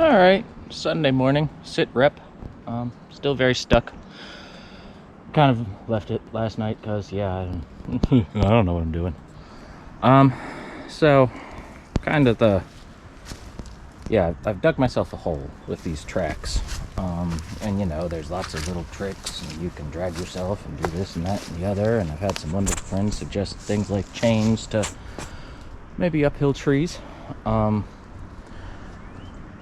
Alright, Sunday morning, sit rep. Still very stuck. Kind of left it last night because, yeah, I don't know what I'm doing. So, kind of I've dug myself a hole with these tracks. And you know, there's lots of little tricks, and you can drag yourself and do this and that and the other, and I've had some wonderful friends suggest things like chains to maybe uphill trees.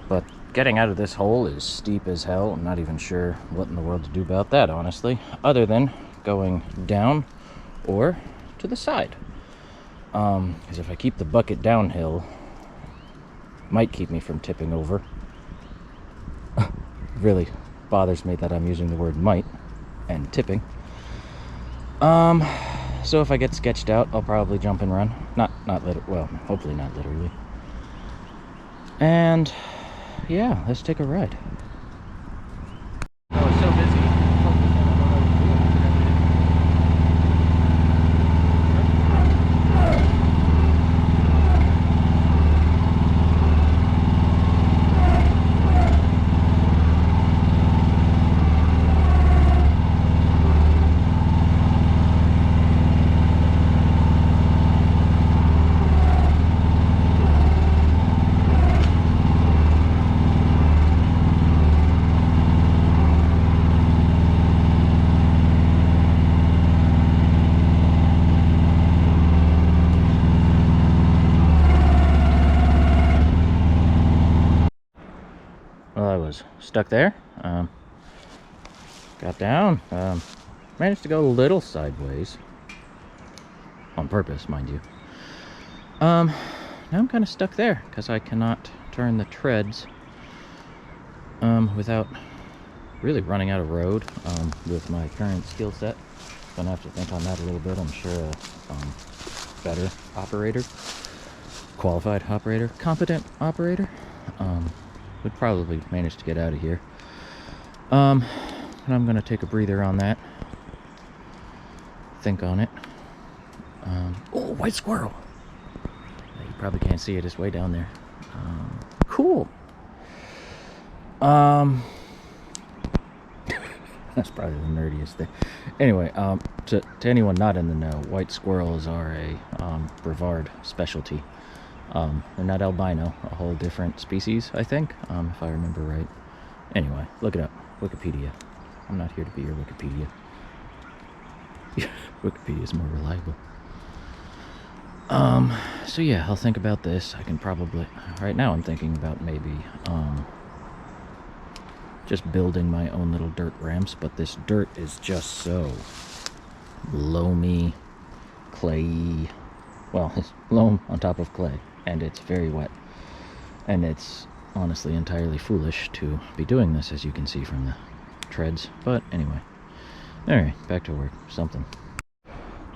But getting out of this hole is steep as hell. I'm not even sure what in the world to do about that, honestly, other than going down or to the side. Because if I keep the bucket downhill, might keep me from tipping over. Really bothers me that I'm using the word might and tipping. So if I get sketched out, I'll probably jump and run. Not literally, well, hopefully not literally. And yeah, let's take a ride. Oh, it's so busy. Well, I was stuck there, got down, managed to go a little sideways, on purpose, mind you. Now I'm kind of stuck there, because I cannot turn the treads, without really running out of road, with my current skill set. Gonna have to think on that a little bit. I'm sure a better operator, qualified operator, competent operator, would probably manage to get out of here. And I'm gonna take a breather on that. Think on it. Oh, white squirrel! You probably can't see it, it's way down there. Cool. That's probably the nerdiest thing. Anyway, to anyone not in the know, white squirrels are a Brevard specialty. They're not albino, a whole different species, I think, if I remember right. Anyway, look it up. Wikipedia. I'm not here to be your Wikipedia. Wikipedia is more reliable. So yeah, I'll think about this. I can probably... Right now I'm thinking about maybe, just building my own little dirt ramps, but this dirt is just so loamy, clayey. Well, it's loam on top of clay. And it's very wet, and it's honestly entirely foolish to be doing this, as you can see from the treads. But anyway, alright, back to work. Something.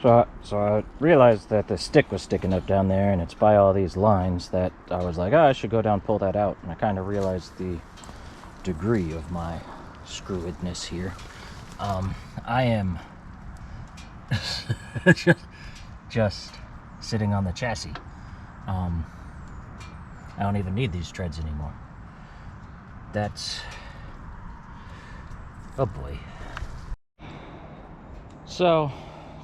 So I realized that the stick was sticking up down there, and it's by all these lines that I was like, I should go down and pull that out. And I kind of realized the degree of my screwedness here. I am just sitting on the chassis. I don't even need these treads anymore. That's... oh boy. So,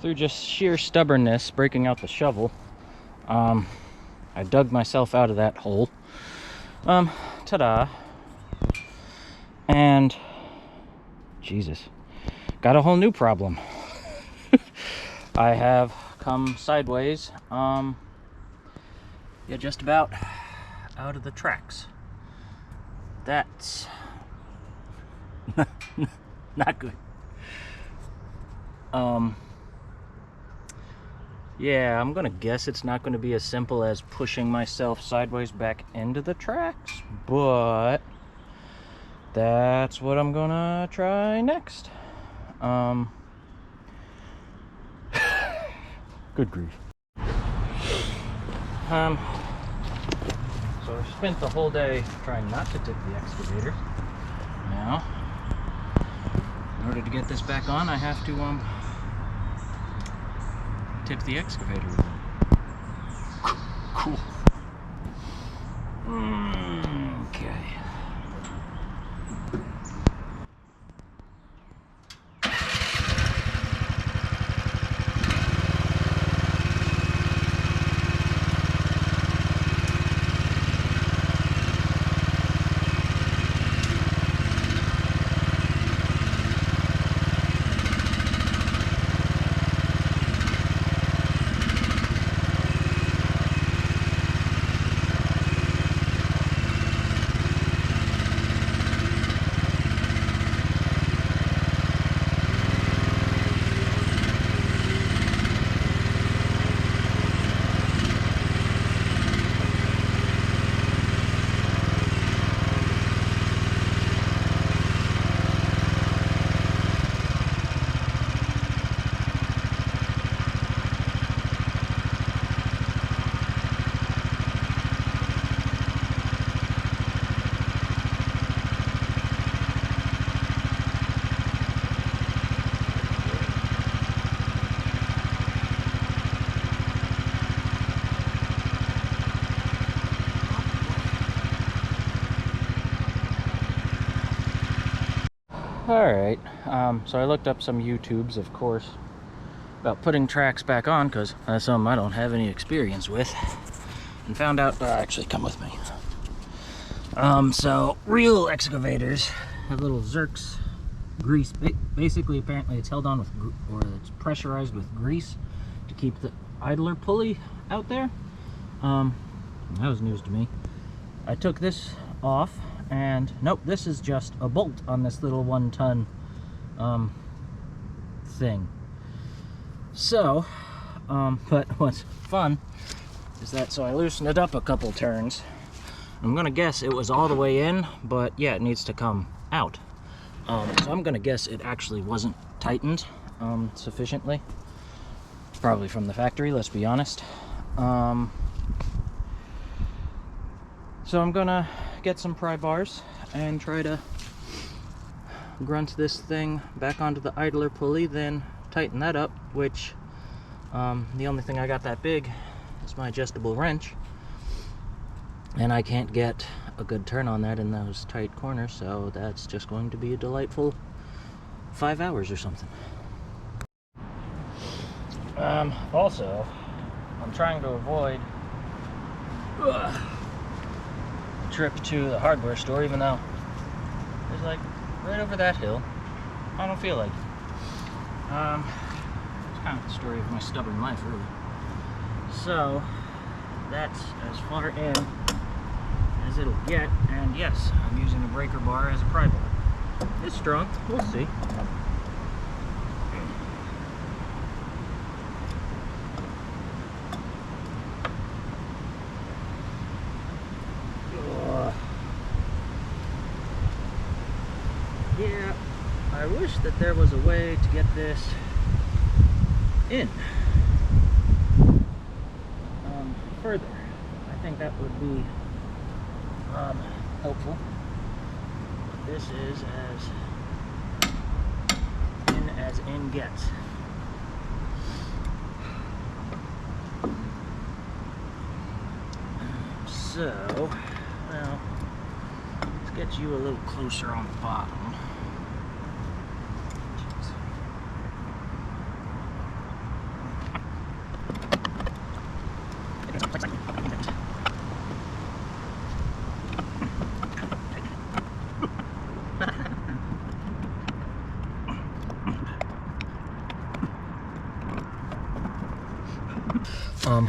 through just sheer stubbornness, breaking out the shovel, I dug myself out of that hole. Ta-da. And, Jesus, got a whole new problem. I have come sideways, yeah, just about out of the tracks. That's not good. Yeah, I'm gonna guess it's not gonna be as simple as pushing myself sideways back into the tracks, but that's what I'm gonna try next. Good grief. So I spent the whole day trying not to tip the excavator. Now, in order to get this back on, I have to tip the excavator with it. Cool. Okay. Alright, so I looked up some YouTubes, of course, about putting tracks back on, because that's something I don't have any experience with, and found out, actually come with me. So real excavators have little Zerks grease. Basically, apparently it's held on with, or it's pressurized with grease to keep the idler pulley out there. That was news to me. I took this off, and nope, this is just a bolt on this little 1-ton thing. So, but what's fun is that, so I loosened it up a couple turns. I'm gonna guess it was all the way in, but yeah, it needs to come out. So I'm gonna guess it actually wasn't tightened sufficiently. Probably from the factory, let's be honest. So I'm gonna get some pry bars and try to grunt this thing back onto the idler pulley, then tighten that up, which the only thing I got that big is my adjustable wrench, and I can't get a good turn on that in those tight corners, so that's just going to be a delightful 5 hours or something. Also, I'm trying to avoid a trip to the hardware store, even though it's like right over that hill. I don't feel like it. It's kind of the story of my stubborn life, really. So that's as far in as it'll get, and yes, I'm using a breaker bar as a pry bar. It's strong, we'll see. Yeah, I wish that there was a way to get this in further. I think that would be helpful. This is as in gets. So, well, let's get you a little closer on the bottom.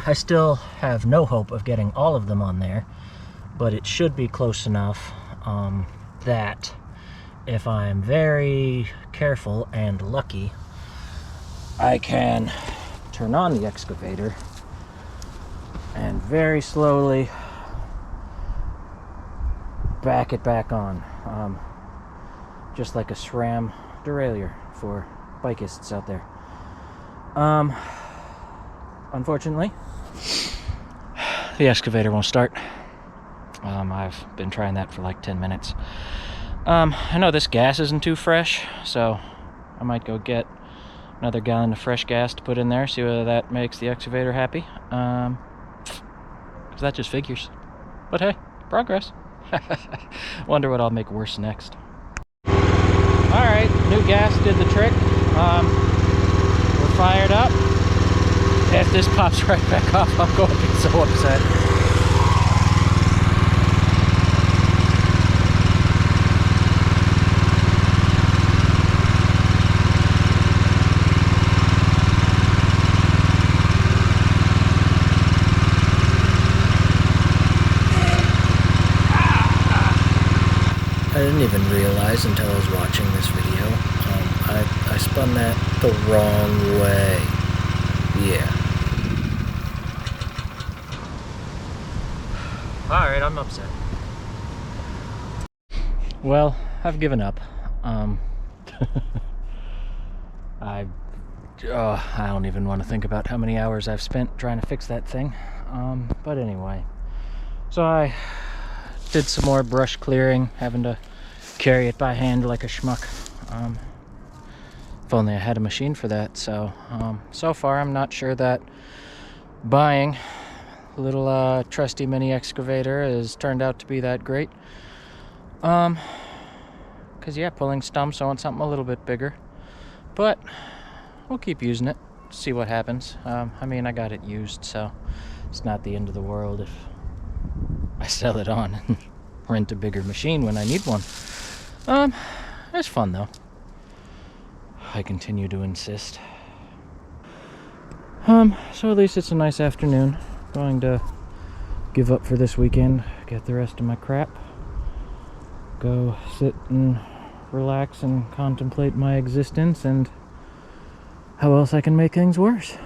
I still have no hope of getting all of them on there, but it should be close enough that if I'm very careful and lucky, I can turn on the excavator and very slowly back it back on, just like a SRAM derailleur for bikists out there. Unfortunately, the excavator won't start. I've been trying that for like 10 minutes. I know this gas isn't too fresh, so I might go get another gallon of fresh gas to put in there, see whether that makes the excavator happy. Because that just figures. But hey, progress. Wonder what I'll make worse next. Alright, new gas did the trick. We're fired up. If this pops right back off, I'm going to be so upset. I didn't even realize until I was watching this video. I spun that the wrong way. Yeah. Alright, I'm upset. Well, I've given up. I don't even want to think about how many hours I've spent trying to fix that thing. But anyway. So I did some more brush clearing, having to carry it by hand like a schmuck. If only I had a machine for that. So, so far I'm not sure that buying a little trusty mini excavator has turned out to be that great. because yeah, pulling stumps, I want something a little bit bigger. But we'll keep using it, see what happens. I mean, I got it used, so it's not the end of the world if I sell it on and rent a bigger machine when I need one. It's fun though. I continue to insist. So at least it's a nice afternoon. Going to give up for this weekend, get the rest of my crap, go sit and relax and contemplate my existence and how else I can make things worse.